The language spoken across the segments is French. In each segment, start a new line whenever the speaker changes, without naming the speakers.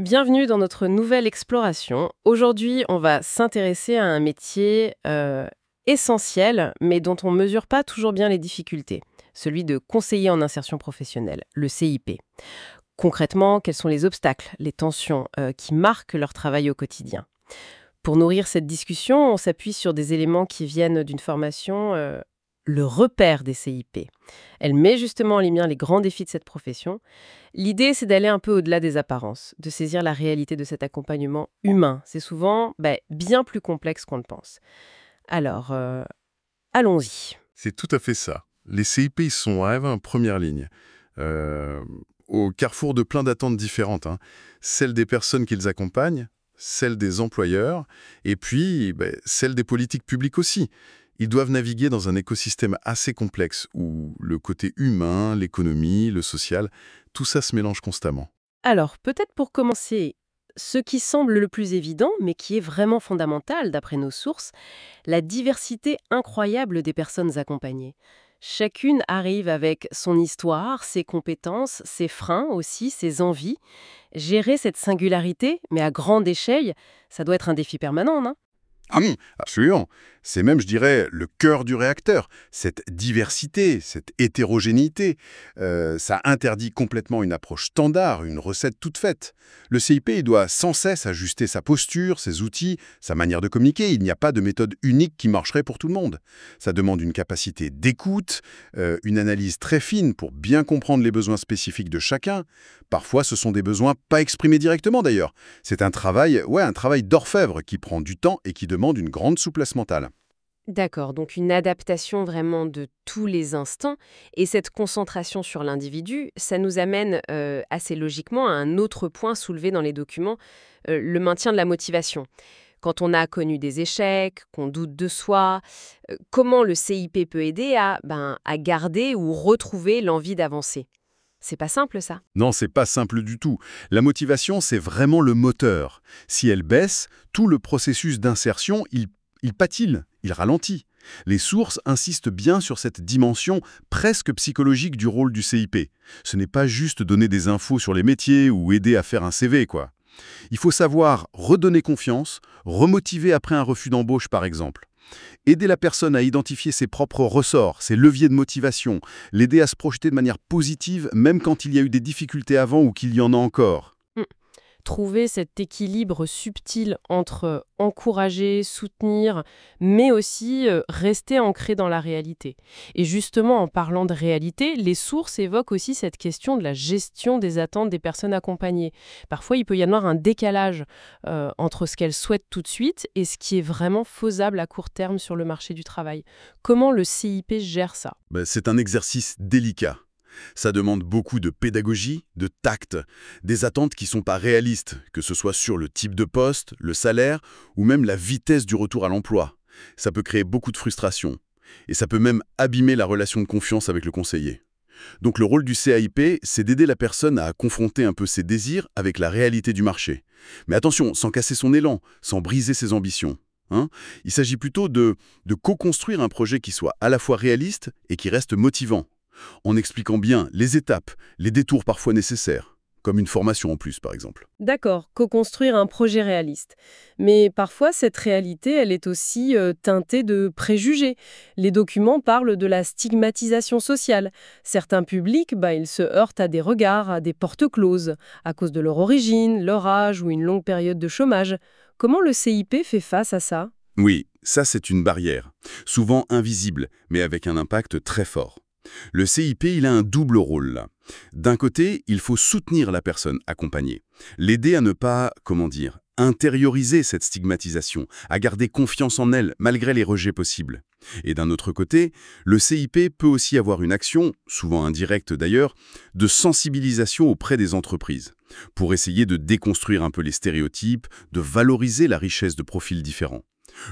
Bienvenue dans notre nouvelle exploration. Aujourd'hui, on va s'intéresser à un métier essentiel, mais dont on ne mesure pas toujours bien les difficultés, celui de conseiller en insertion professionnelle, le CIP. Concrètement, quels sont les obstacles, les tensions qui marquent leur travail au quotidien? Pour nourrir cette discussion, on s'appuie sur des éléments qui viennent d'une formation, le repère des CIP. Elle met justement en lumière les grands défis de cette profession. L'idée, c'est d'aller un peu au-delà des apparences, de saisir la réalité de cet accompagnement humain. C'est souvent bien plus complexe qu'on le pense. Alors, allons-y.
C'est tout à fait ça. Les CIP, ils sont vraiment en première ligne. Euh, Au carrefour de plein d'attentes différentes, hein. Celles des personnes qu'ils accompagnent, celles des employeurs, et puis celles des politiques publiques aussi. Ils doivent naviguer dans un écosystème assez complexe où le côté humain, l'économie, le social, tout ça se mélange constamment.
Alors, peut-être pour commencer, ce qui semble le plus évident, mais qui est vraiment fondamental d'après nos sources, la diversité incroyable des personnes accompagnées. Chacune arrive avec son histoire, ses compétences, ses freins aussi, ses envies. Gérer cette singularité, mais à grande échelle, ça doit être un défi permanent, non?
Ah non, absolument. C'est même, je dirais, le cœur du réacteur. Cette diversité, cette hétérogénéité, ça interdit complètement une approche standard, une recette toute faite. Le CIP, il doit sans cesse ajuster sa posture, ses outils, sa manière de communiquer. Il n'y a pas de méthode unique qui marcherait pour tout le monde. Ça demande une capacité d'écoute, une analyse très fine pour bien comprendre les besoins spécifiques de chacun. Parfois, ce sont des besoins pas exprimés directement d'ailleurs. C'est un travail d'orfèvre qui prend du temps et qui demande une grande souplesse mentale.
D'accord, donc une adaptation vraiment de tous les instants. Et cette concentration sur l'individu, ça nous amène assez logiquement à un autre point soulevé dans les documents, le maintien de la motivation. Quand on a connu des échecs, qu'on doute de soi, comment le CIP peut aider à garder ou retrouver l'envie d'avancer? C'est pas simple ça.
Non, c'est pas simple du tout. La motivation, c'est vraiment le moteur. Si elle baisse, tout le processus d'insertion, il patine, il ralentit. Les sources insistent bien sur cette dimension presque psychologique du rôle du CIP. Ce n'est pas juste donner des infos sur les métiers ou aider à faire un CV, quoi. Il faut savoir redonner confiance, remotiver après un refus d'embauche, par exemple. Aider la personne à identifier ses propres ressorts, ses leviers de motivation, l'aider à se projeter de manière positive même quand il y a eu des difficultés avant ou qu'il y en a encore.
Trouver cet équilibre subtil entre encourager, soutenir, mais aussi rester ancré dans la réalité. Et justement, en parlant de réalité, les sources évoquent aussi cette question de la gestion des attentes des personnes accompagnées. Parfois, il peut y avoir un décalage entre ce qu'elles souhaitent tout de suite et ce qui est vraiment faisable à court terme sur le marché du travail. Comment le CIP gère ça?
C'est un exercice délicat. Ça demande beaucoup de pédagogie, de tact, des attentes qui ne sont pas réalistes, que ce soit sur le type de poste, le salaire ou même la vitesse du retour à l'emploi. Ça peut créer beaucoup de frustration et ça peut même abîmer la relation de confiance avec le conseiller. Donc le rôle du CIP, c'est d'aider la personne à confronter un peu ses désirs avec la réalité du marché. Mais attention, sans casser son élan, sans briser ses ambitions. Il s'agit plutôt de co-construire un projet qui soit à la fois réaliste et qui reste motivant, en expliquant bien les étapes, les détours parfois nécessaires, comme une formation en plus par exemple.
D'accord, co-construire un projet réaliste. Mais parfois, cette réalité, elle est aussi teintée de préjugés. Les documents parlent de la stigmatisation sociale. Certains publics, ils se heurtent à des regards, à des portes closes, à cause de leur origine, leur âge ou une longue période de chômage. Comment le CIP fait face à ça?
Oui, ça c'est une barrière, souvent invisible, mais avec un impact très fort. Le CIP, il a un double rôle là. D'un côté, il faut soutenir la personne accompagnée, l'aider à ne pas, intérioriser cette stigmatisation, à garder confiance en elle malgré les rejets possibles. Et d'un autre côté, le CIP peut aussi avoir une action, souvent indirecte d'ailleurs, de sensibilisation auprès des entreprises, pour essayer de déconstruire un peu les stéréotypes, de valoriser la richesse de profils différents.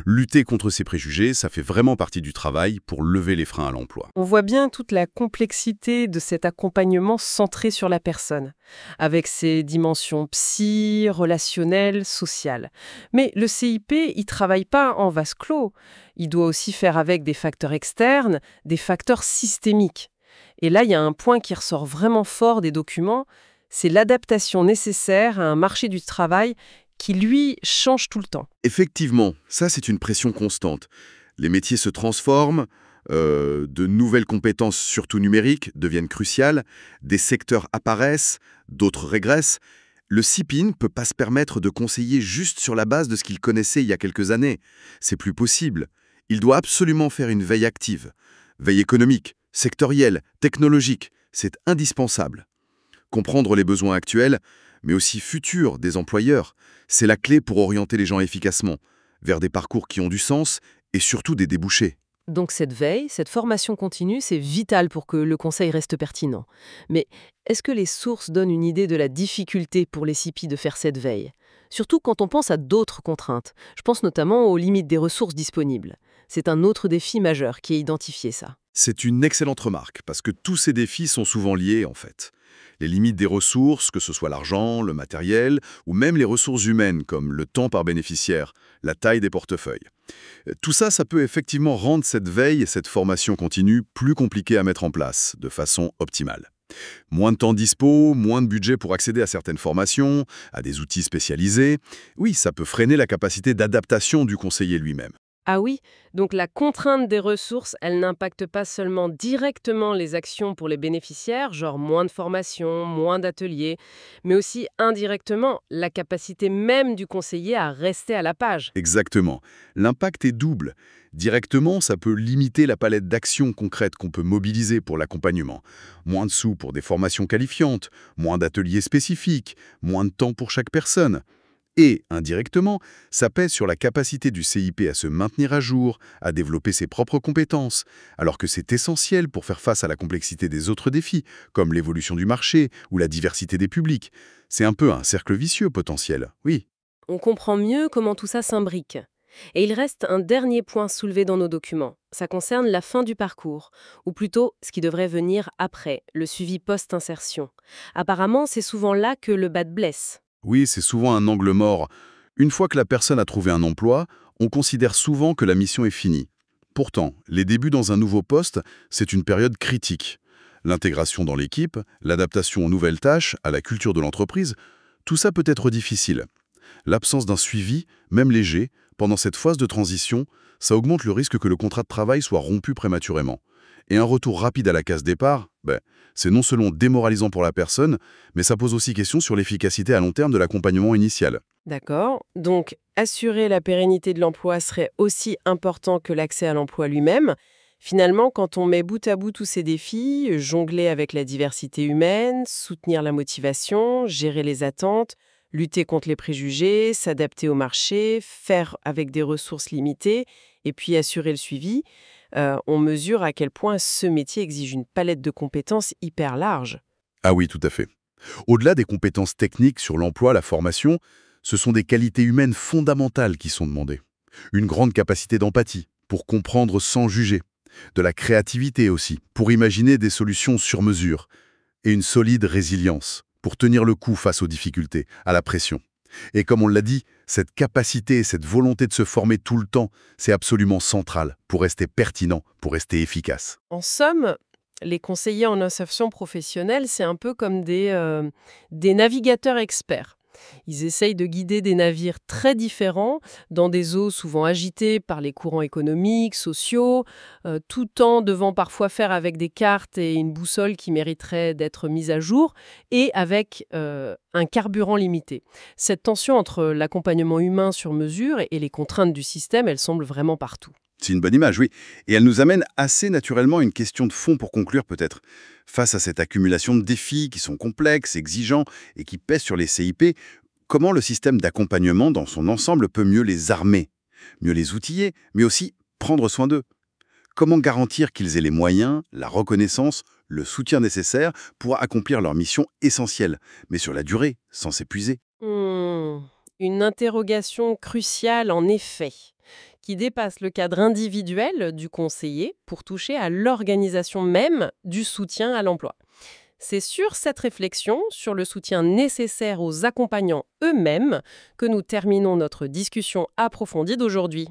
Lutter contre ces préjugés, ça fait vraiment partie du travail pour lever les freins à l'emploi.
On voit bien toute la complexité de cet accompagnement centré sur la personne, avec ses dimensions psy, relationnelles, sociales. Mais le CIP, il travaille pas en vase clos. Il doit aussi faire avec des facteurs externes, des facteurs systémiques. Et là, il y a un point qui ressort vraiment fort des documents, C'est l'adaptation nécessaire à un marché du travail qui, lui, change tout le temps.
Effectivement, ça c'est une pression constante. Les métiers se transforment, de nouvelles compétences, surtout numériques, deviennent cruciales, des secteurs apparaissent, d'autres régressent. Le CIPIN ne peut pas se permettre de conseiller juste sur la base de ce qu'il connaissait il y a quelques années. C'est plus possible. Il doit absolument faire une veille active. Veille économique, sectorielle, technologique, c'est indispensable. Comprendre les besoins actuels, mais aussi futurs des employeurs, c'est la clé pour orienter les gens efficacement, vers des parcours qui ont du sens et surtout des débouchés.
Donc cette veille, cette formation continue, c'est vital pour que le conseil reste pertinent. Mais est-ce que les sources donnent une idée de la difficulté pour les CIPI de faire cette veille? Surtout quand on pense à d'autres contraintes. Je pense notamment aux limites des ressources disponibles. C'est un autre défi majeur qui est identifié, ça.
C'est une excellente remarque, parce que tous ces défis sont souvent liés, en fait. Les limites des ressources, que ce soit l'argent, le matériel, ou même les ressources humaines, comme le temps par bénéficiaire, la taille des portefeuilles. Tout ça, ça peut effectivement rendre cette veille et cette formation continue plus compliquées à mettre en place, de façon optimale. Moins de temps dispo, moins de budget pour accéder à certaines formations, à des outils spécialisés. Oui, ça peut freiner la capacité d'adaptation du conseiller lui-même.
Ah oui, donc la contrainte des ressources, elle n'impacte pas seulement directement les actions pour les bénéficiaires, genre moins de formation, moins d'ateliers, mais aussi indirectement la capacité même du conseiller à rester à la page.
Exactement. L'impact est double. Directement, ça peut limiter la palette d'actions concrètes qu'on peut mobiliser pour l'accompagnement. Moins de sous pour des formations qualifiantes, moins d'ateliers spécifiques, moins de temps pour chaque personne. Et, indirectement, ça pèse sur la capacité du CIP à se maintenir à jour, à développer ses propres compétences, alors que c'est essentiel pour faire face à la complexité des autres défis, comme l'évolution du marché ou la diversité des publics. C'est un peu un cercle vicieux potentiel, oui.
On comprend mieux comment tout ça s'imbrique. Et il reste un dernier point soulevé dans nos documents. Ça concerne la fin du parcours, ou plutôt ce qui devrait venir après, le suivi post-insertion. Apparemment, c'est souvent là que le bas blesse.
Oui, c'est souvent un angle mort. Une fois que la personne a trouvé un emploi, on considère souvent que la mission est finie. Pourtant, les débuts dans un nouveau poste, c'est une période critique. L'intégration dans l'équipe, l'adaptation aux nouvelles tâches, à la culture de l'entreprise, tout ça peut être difficile. L'absence d'un suivi, même léger, pendant cette phase de transition, ça augmente le risque que le contrat de travail soit rompu prématurément. Et un retour rapide à la case départ, c'est non seulement démoralisant pour la personne, mais ça pose aussi question sur l'efficacité à long terme de l'accompagnement initial.
D'accord. Donc, assurer la pérennité de l'emploi serait aussi important que l'accès à l'emploi lui-même. Finalement, quand on met bout à bout tous ces défis, jongler avec la diversité humaine, soutenir la motivation, gérer les attentes, lutter contre les préjugés, s'adapter au marché, faire avec des ressources limitées, et puis assurer le suivi, on mesure à quel point ce métier exige une palette de compétences hyper large.
Ah oui, tout à fait. Au-delà des compétences techniques sur l'emploi, la formation, ce sont des qualités humaines fondamentales qui sont demandées. Une grande capacité d'empathie, pour comprendre sans juger. De la créativité aussi, pour imaginer des solutions sur mesure. Et une solide résilience, pour tenir le coup face aux difficultés, à la pression. Et comme on l'a dit, cette capacité, cette volonté de se former tout le temps, c'est absolument central pour rester pertinent, pour rester efficace.
En somme, les conseillers en insertion professionnelle, c'est un peu comme des navigateurs experts. Ils essayent de guider des navires très différents dans des eaux souvent agitées par les courants économiques, sociaux, tout en devant parfois faire avec des cartes et une boussole qui mériteraient d'être mises à jour et avec un carburant limité. Cette tension entre l'accompagnement humain sur mesure et les contraintes du système, elle semble vraiment partout.
C'est une bonne image, oui. Et elle nous amène assez naturellement à une question de fond pour conclure peut-être. Face à cette accumulation de défis qui sont complexes, exigeants et qui pèsent sur les CIP, comment le système d'accompagnement dans son ensemble peut mieux les armer, mieux les outiller, mais aussi prendre soin d'eux? Comment garantir qu'ils aient les moyens, la reconnaissance, le soutien nécessaire pour accomplir leur mission essentielle, mais sur la durée, sans s'épuiser?
Une interrogation cruciale en effet, qui dépasse le cadre individuel du conseiller pour toucher à l'organisation même du soutien à l'emploi. C'est sur cette réflexion, sur le soutien nécessaire aux accompagnants eux-mêmes, que nous terminons notre discussion approfondie d'aujourd'hui.